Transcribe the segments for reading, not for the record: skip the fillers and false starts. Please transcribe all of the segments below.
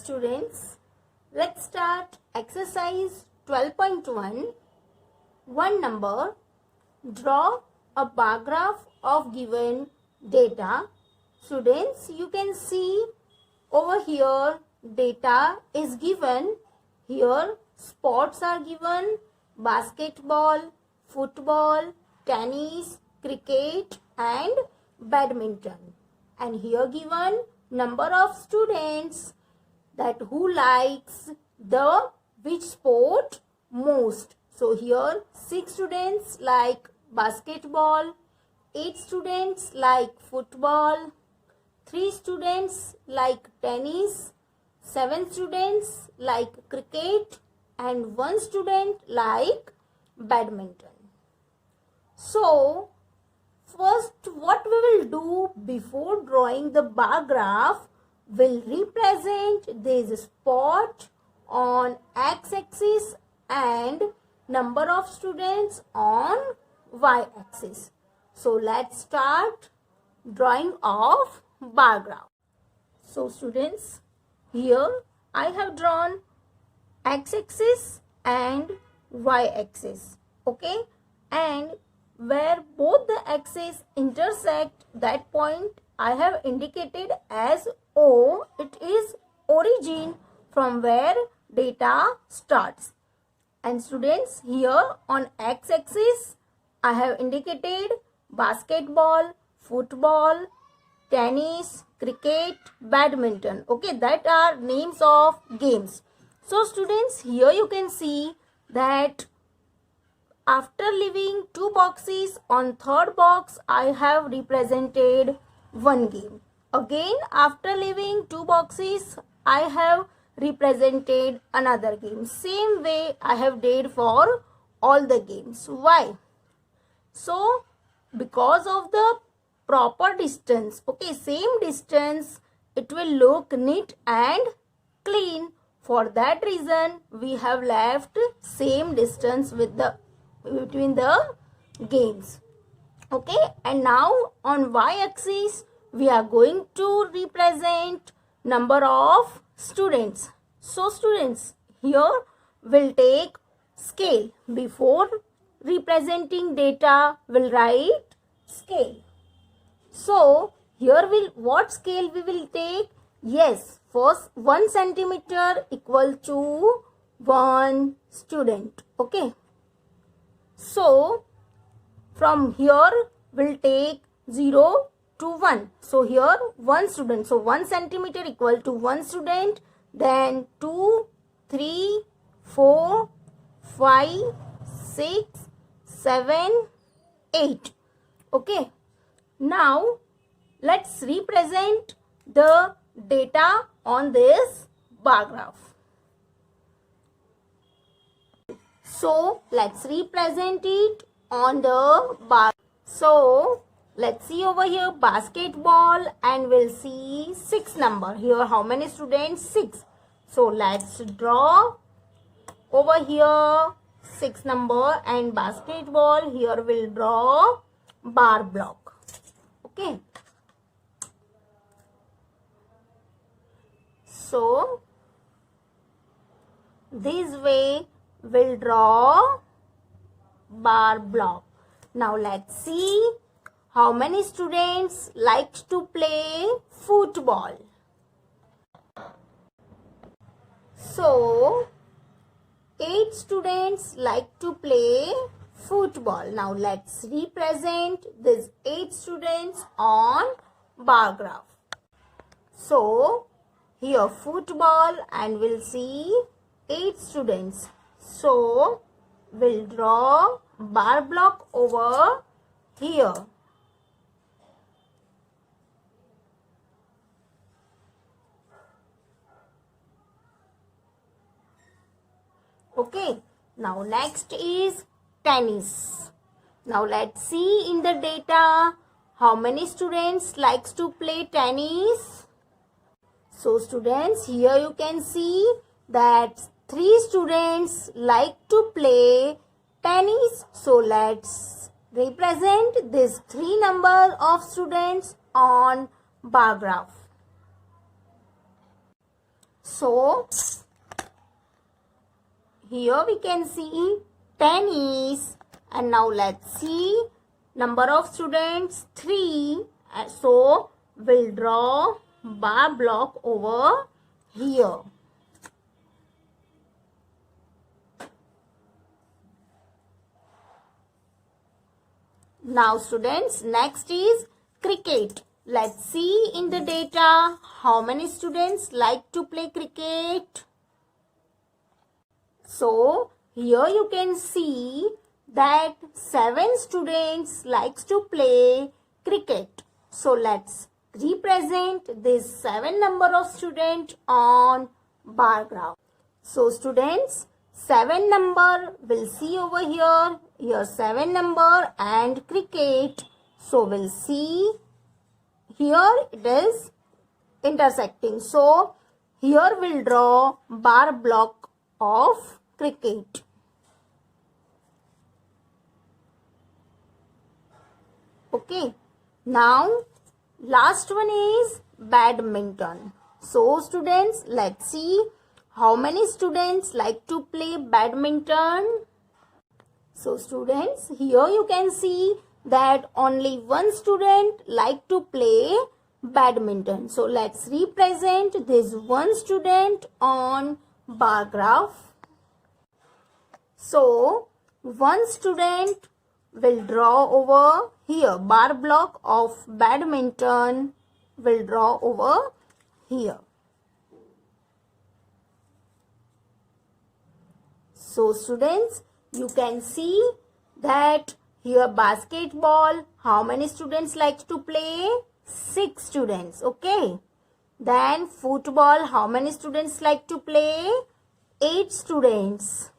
students, let's start exercise 12.1. One number. Draw a bar graph of given data. Students, you can see over here data is given. Here sports are given: basketball, football, tennis, cricket and badminton. And here given number of students that who likes the which sport most. So here 6 students like basketball, 8 students like football, 3 students like tennis, 7 students like cricket and 1 student like badminton. So first what we will do before drawing the bar graph, will represent this spot on x-axis and number of students on y-axis. So let's start drawing of bar graph. So students, here I have drawn x-axis and y-axis. Okay, and where both the axes intersect, that point I have indicated as O. It is origin from where data starts. And students, here on x-axis I have indicated basketball, football, tennis, cricket, badminton. Okay, that are names of games. So students, here you can see that after leaving 2 boxes, on third box I have represented one game. Again, after leaving 2 boxes, I have represented another game. Same way I have did for all the games. Why? So because of the proper distance, okay, same distance, it will look neat and clean. For that reason, we have left same distance with the between the games. Okay, and now on y-axis we are going to represent number of students. So students, here we'll take scale. Before representing data, we'll write scale. So here what scale we will take? Yes, first 1 centimeter equal to 1 student. Okay, so from here we'll take 0 to 1. So here 1 student. So 1 centimeter equal to 1 student. Then 2, 3, 4, 5, 6, 7, 8. Okay. Now let's represent the data on this bar graph. So let's represent it on the bar. So let's see over here basketball and we'll see 6 number. Here how many students? 6. So let's draw over here 6 number and basketball. Here we'll draw bar block. Okay. So this way we'll draw bar block. Now let's see how many students like to play football. So 8 students like to play football. Now let's represent these 8 students on bar graph. So here football and we'll see 8 students. So we'll draw bar block over here. Okay, now next is tennis. Now let's see in the data how many students likes to play tennis. So students, here you can see that 3 students like to play tennis. So let's represent this 3 number of students on bar graph. So here we can see tennis. And now let's see number of students 3. So we'll draw bar block over here. Now students, next is cricket. Let's see in the data how many students like to play cricket. So here you can see that 7 students likes to play cricket. So let's represent this 7 number of students on bar graph. So students, 7 number we'll see over here. Here 7 number and cricket. So we'll see here it is intersecting. So here we'll draw bar block of cricket. Okay. Now last one is badminton. So students, let's see how many students like to play badminton. So students, here you can see that only one student like to play badminton. So let's represent this one student on bar graph. So one student will draw over here, bar block of badminton will draw over here. So students, you can see that here basketball, how many students like to play? 6 students, okay. Then football, how many students like to play? 8 students.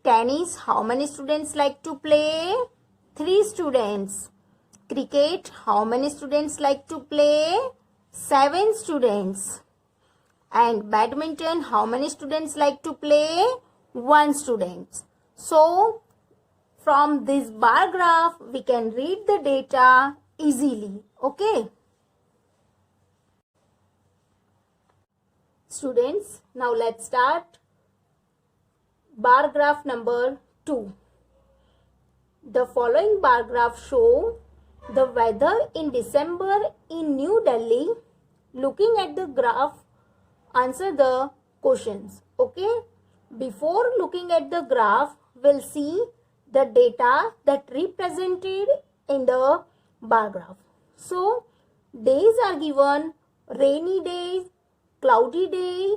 Tennis, how many students like to play? 3 students. Cricket, how many students like to play? 7 students. And badminton, how many students like to play? 1 student. So from this bar graph, we can read the data easily. Okay. Students, now let's start bar graph number 2. The following bar graph show the weather in December in New Delhi. Looking at the graph, answer the questions. Okay. Before looking at the graph, we'll see the data that represented in the bar graph. So, days are given: rainy day, cloudy day,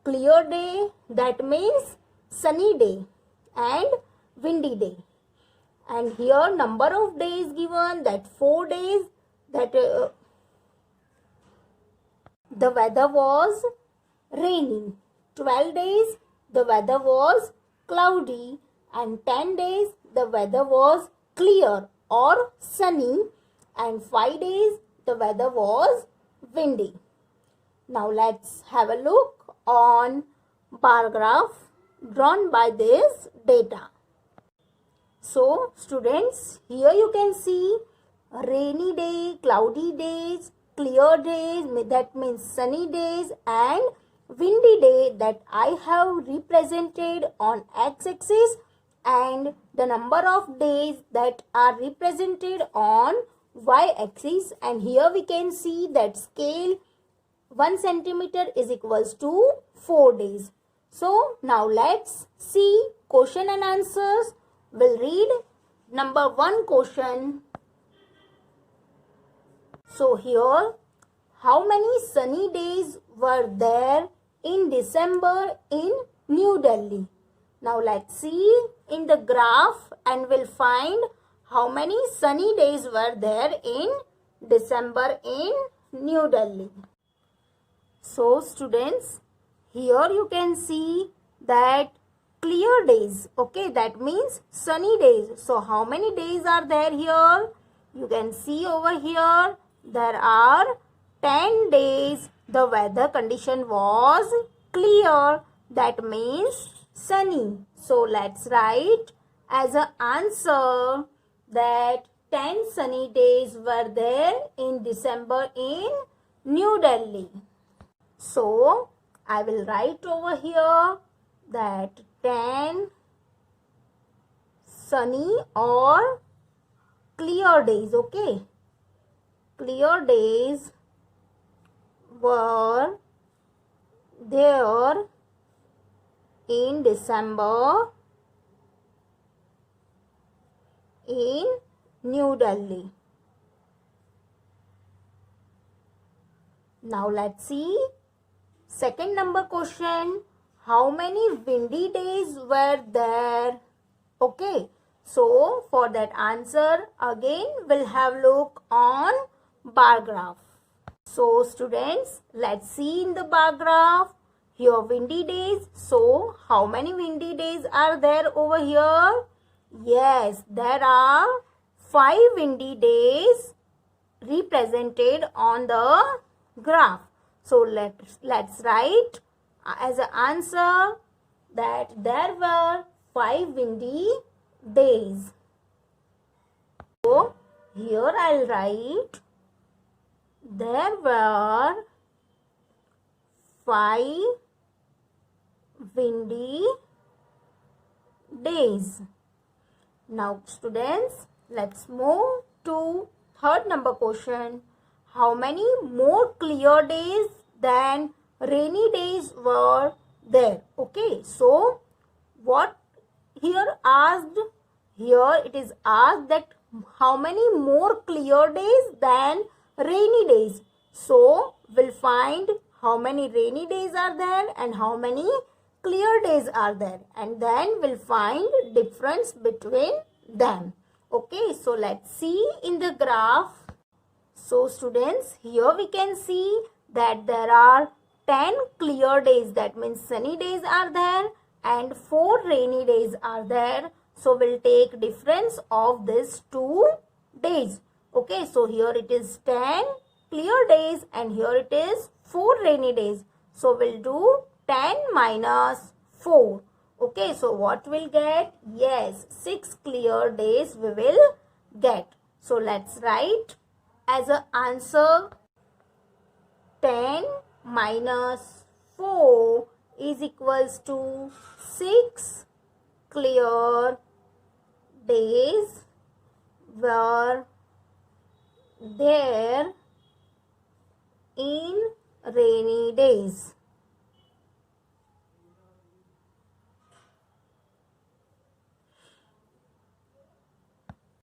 clear day, that means sunny day, and windy day. And here number of days given, that 4 days, that the weather was rainy. 12 days, the weather was cloudy, and 10 days the weather was clear or sunny, and 5 days the weather was windy. Now let's have a look on bar graph drawn by this data. So students, here you can see rainy day, cloudy days, clear days, that means sunny days, and windy day that I have represented on x-axis, and the number of days that are represented on y-axis. And here we can see that scale 1 centimeter is equals to 4 days. So now let's see question and answers. We'll read number 1 question. So here, how many sunny days were there in December in New Delhi? Now let's see in the graph and we'll find how many sunny days were there in December in New Delhi. So students, here you can see that clear days, okay, that means sunny days. So how many days are there here? You can see over here there are 10 days the weather condition was clear, that means sunny. So let's write as an answer that 10 sunny days were there in December in New Delhi. So I will write over here that 10 sunny or clear days. Okay, clear days were there in December in New Delhi. Now let's see second number question. How many windy days were there? Okay, so for that answer again we'll have look on bar graph. So students, let's see in the bar graph. Here windy days. So how many windy days are there over here? Yes, there are 5 windy days represented on the graph. So let's write as an answer that there were 5 windy days. So here I'll write there were 5 windy days. Now students, let's move to third number question. How many more clear days than rainy days were there? Okay, so what here asked? Here it is asked that how many more clear days than rainy days. So we'll find how many rainy days are there and how many clear days are there, and then we'll find difference between them. Okay, so let's see in the graph. So students, here we can see that there are 10 clear days, that means sunny days are there, and 4 rainy days are there. So we'll take difference of these 2 days. Okay, so here it is 10 clear days and here it is 4 rainy days. So we'll do 10 minus 4. Okay, so what we'll get? Yes, 6 clear days we will get. So let's write as an answer 10 minus 4 is equals to 6 clear days were there in rainy days.